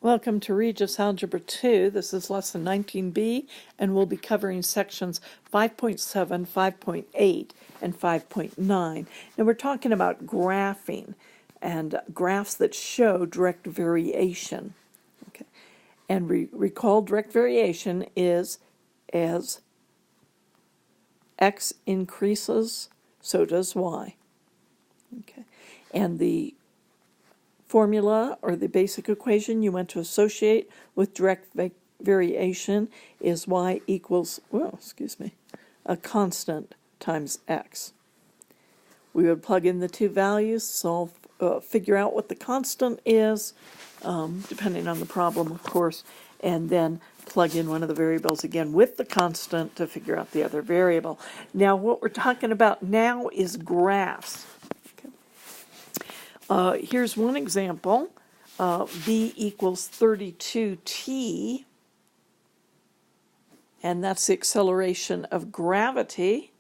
Welcome to Rges Algebra 2. This is lesson 19B, and we'll be covering sections 5.7, 5.8, and 5.9. Now we're talking about graphing and graphs that show direct variation. Okay. And recall direct variation is as x increases, so does y. Okay. And the formula or the basic equation you want to associate with direct variation is y equals, a constant times x. We would plug in the two values, figure out what the constant is, depending on the problem, of course, and then plug in one of the variables again with the constant to figure out the other variable. Now, what we're talking about now is graphs. Here's one example. V equals 32t, and that's the acceleration of gravity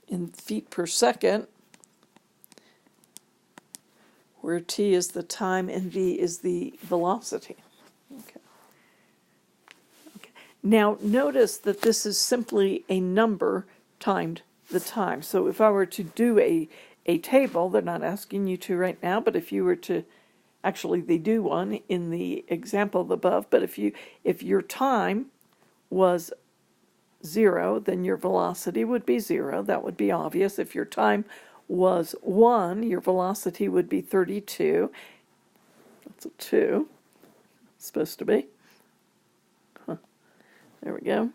in feet per second, where t is the time and v is the velocity. Okay. Now, notice that this is simply a number timed the time. So if I were to do a table, they're not asking you to right now, but if you were to, actually they do one in the example above, but if your time was 0, then your velocity would be 0. That would be obvious. If your time was 1, your velocity would be 32. That's a 2. It's supposed to be. There we go.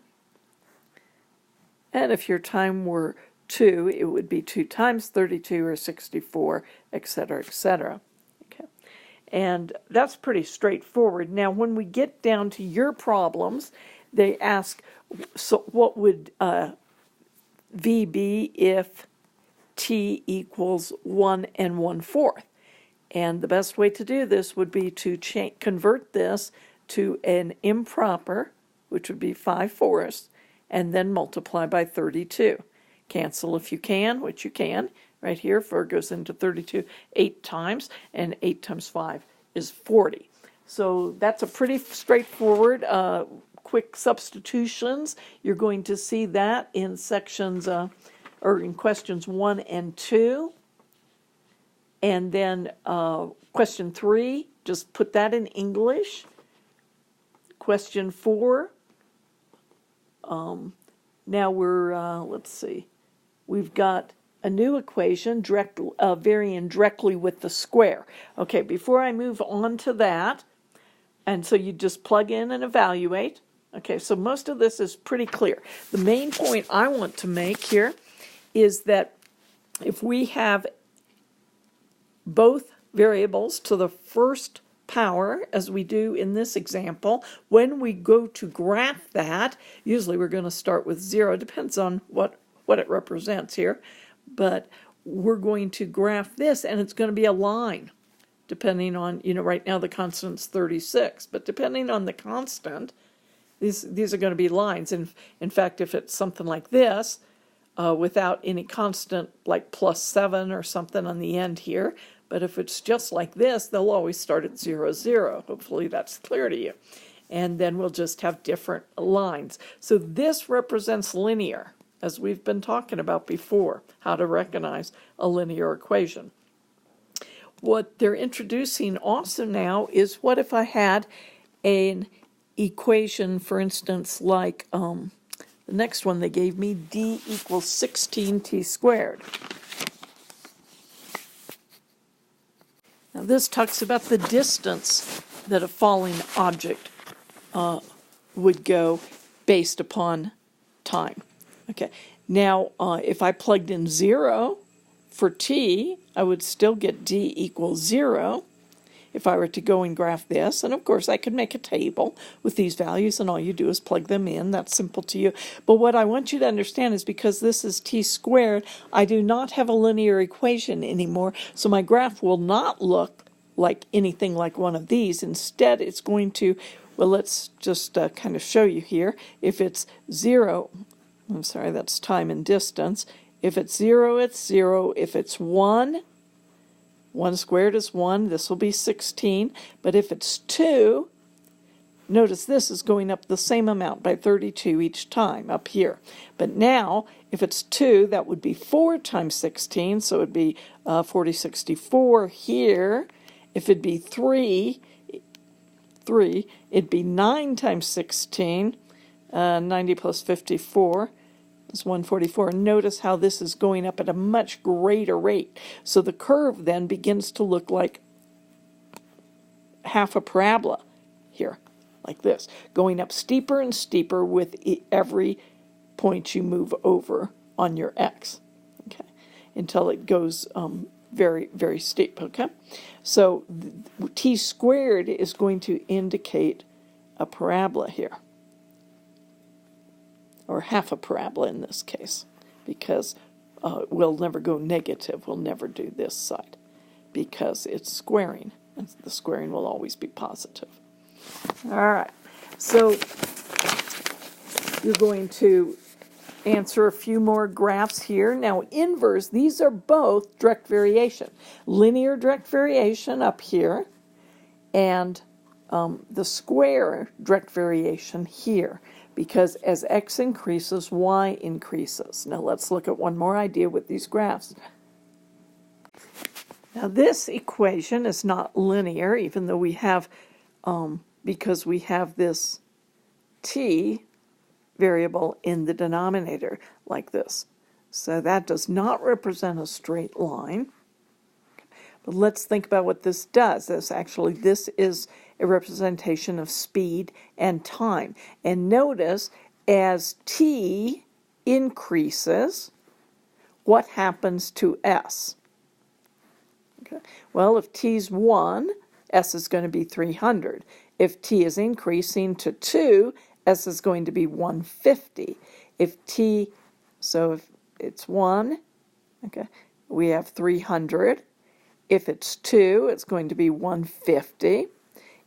And if your time were 2, it would be 2 times 32 or 64, etc., etc. Okay. And that's pretty straightforward. Now, when we get down to your problems, they ask, so what would V be if t equals 1 and 1/4? And the best way to do this would be to convert this to an improper, which would be 5/4, and then multiply by 32. Cancel if you can, which you can. Right here, 4 goes into 32 8 times, and 8 times 5 is 40. So that's a pretty straightforward, quick substitutions. You're going to see that in sections, or in questions 1 and 2. And then question 3, just put that in English. Question 4, now we're, let's see, we've got a new equation, varying directly with the square. Okay, before I move on to that, and so you just plug in and evaluate. Okay, so most of this is pretty clear. The main point I want to make here is that if we have both variables to the first power, as we do in this example, when we go to graph that, usually we're going to start with 0, depends on what it represents here, but we're going to graph this, and it's going to be a line, depending on, right now the constant's 36, but depending on the constant, these are going to be lines. And in fact, if it's something like this, without any constant, like +7 or something on the end here, but if it's just like this, they'll always start at 0, 0. Hopefully that's clear to you. And then we'll just have different lines. So this represents linear, as we've been talking about before, how to recognize a linear equation. What they're introducing also now is, what if I had an equation, for instance, like the next one they gave me, d equals 16t squared. Now this talks about the distance that a falling object would go based upon time. Okay, now if I plugged in 0 for t, I would still get d equals 0 if I were to go and graph this. And of course I could make a table with these values, and all you do is plug them in. That's simple to you. But what I want you to understand is, because this is t squared, I do not have a linear equation anymore, so my graph will not look like anything like one of these. Instead, it's going to, well, let's just kind of show you here. If it's 0, I'm sorry, that's time and distance. If it's 0, it's 0. If it's 1, 1 squared is 1. This will be 16. But if it's 2, notice this is going up the same amount by 32 each time up here. But now, if it's 2, that would be 4 times 16, so it would be 4064 here. If it'd be 3, it'd be 9 times 16, 90 plus 54 is 144. Notice how this is going up at a much greater rate. So the curve then begins to look like half a parabola here, like this, going up steeper and steeper with every point you move over on your x, okay, until it goes very, very steep, okay? So t squared is going to indicate a parabola here, or half a parabola in this case, because we'll never go negative. We'll never do this side because it's squaring, and the squaring will always be positive. All right, so you're going to answer a few more graphs here. Now, inverse, these are both direct variation. Linear direct variation up here, and the square direct variation here, because as x increases, y increases. Now, let's look at one more idea with these graphs. Now, this equation is not linear, even though we have, because we have this t variable in the denominator like this. So that does not represent a straight line. But let's think about what this does. This is a representation of speed and time. And notice, as t increases, what happens to s? Okay. Well, if t's 1, s is going to be 300. If t is increasing to 2, s is going to be 150. If it's 1, okay, we have 300. If it's 2, it's going to be 150.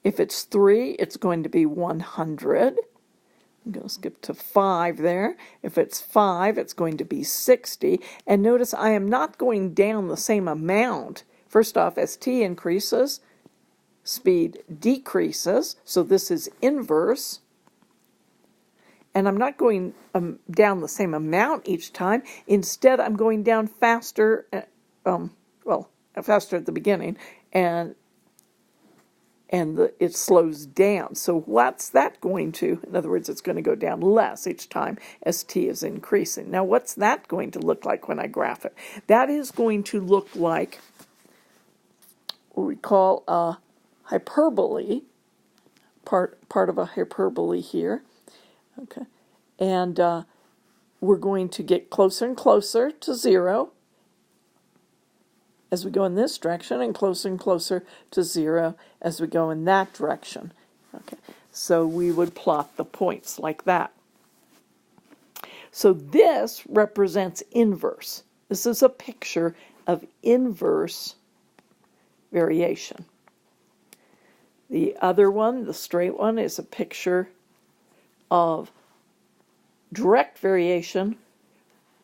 If it's 3, it's going to be 100. I'm going to skip to 5 there. If it's 5, it's going to be 60. And notice I am not going down the same amount. First off, as t increases, speed decreases, so this is inverse. And I'm not going down the same amount each time. Instead, I'm going down faster, faster at the beginning, and it slows down. So what's that going to? In other words, it's going to go down less each time as t is increasing. Now, what's that going to look like when I graph it? That is going to look like what we call a hyperbole, part of a hyperbole here. Okay, and we're going to get closer and closer to 0 as we go in this direction, and closer to 0 as we go in that direction. Okay, so we would plot the points like that. So this represents inverse. This is a picture of inverse variation. The other one, the straight one, is a picture of direct variation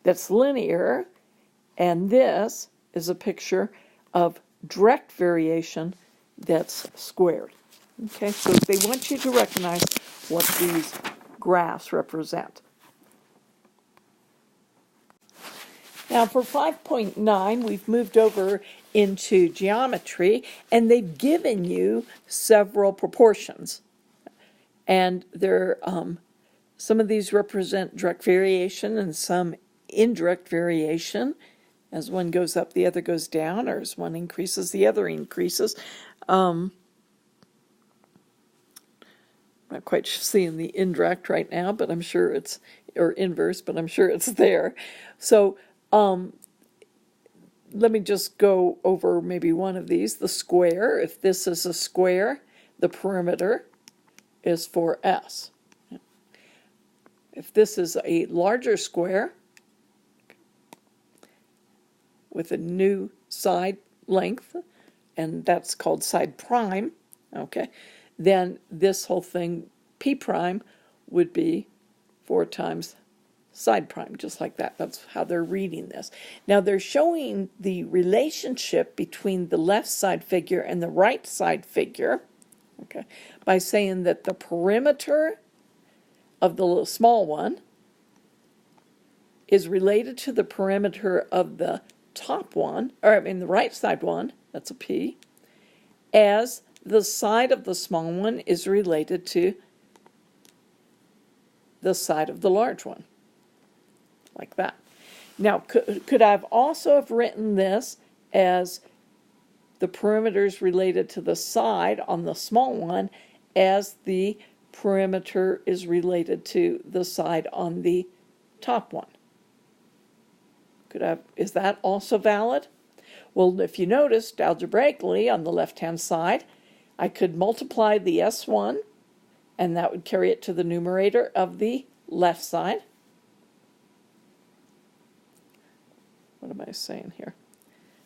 that's linear, and this is a picture of direct variation that's squared. Okay, so they want you to recognize what these graphs represent. Now for 5.9, we've moved over into geometry, and they've given you several proportions. And some of these represent direct variation and some indirect variation. As one goes up, the other goes down, or as one increases, the other increases. I'm not quite seeing the indirect right now, but I'm sure it's, or inverse, but I'm sure it's there. So let me just go over maybe one of these. The square, if this is a square, the perimeter is 4s. If this is a larger square with a new side length, and that's called side prime, okay, then this whole thing, p prime, would be 4 times side prime, just like that. That's how they're reading this. Now they're showing the relationship between the left side figure and the right side figure, okay, by saying that the perimeter of the little small one is related to the perimeter of the top one, or I mean the right side one, that's a P, as the side of the small one is related to the side of the large one, like that. Now, could I have also have written this as the perimeters related to the side on the small one as the perimeter is related to the side on the top one? Is that also valid? Well, if you noticed, algebraically on the left-hand side, I could multiply the S1, and that would carry it to the numerator of the left side. What am I saying here?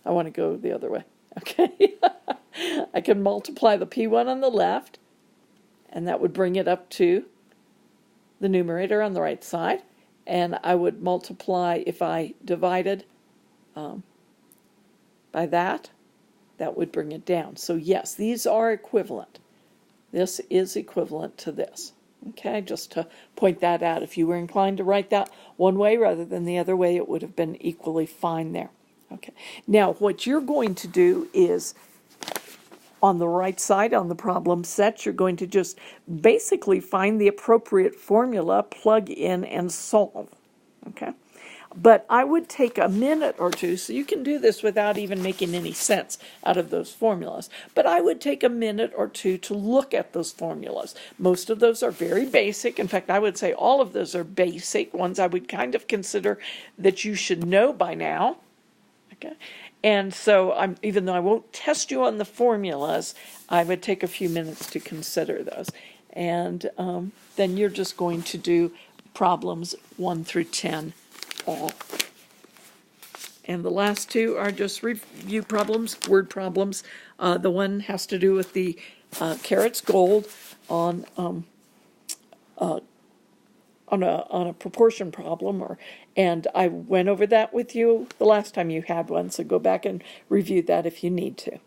I want to go the other way. Okay. I can multiply the P1 on the left, and that would bring it up to the numerator on the right side. And I would multiply, if I divided by that would bring it down. So yes, these are equivalent. This is equivalent to this. Okay, just to point that out. If you were inclined to write that one way rather than the other way, it would have been equally fine there. Okay, now what you're going to do is, on the right side on the problem set, you're going to just basically find the appropriate formula, plug in, and solve. Okay? But I would take a minute or two, so you can do this without even making any sense out of those formulas. But I would take a minute or two to look at those formulas. Most of those are very basic. In fact, I would say all of those are basic, ones I would kind of consider that you should know by now. Okay? And so even though I won't test you on the formulas, I would take a few minutes to consider those. And then you're just going to do problems 1 through 10 all. And the last two are just review problems, word problems. The one has to do with the carrots gold on a proportion problem, and I went over that with you the last time you had one, so go back and review that if you need to.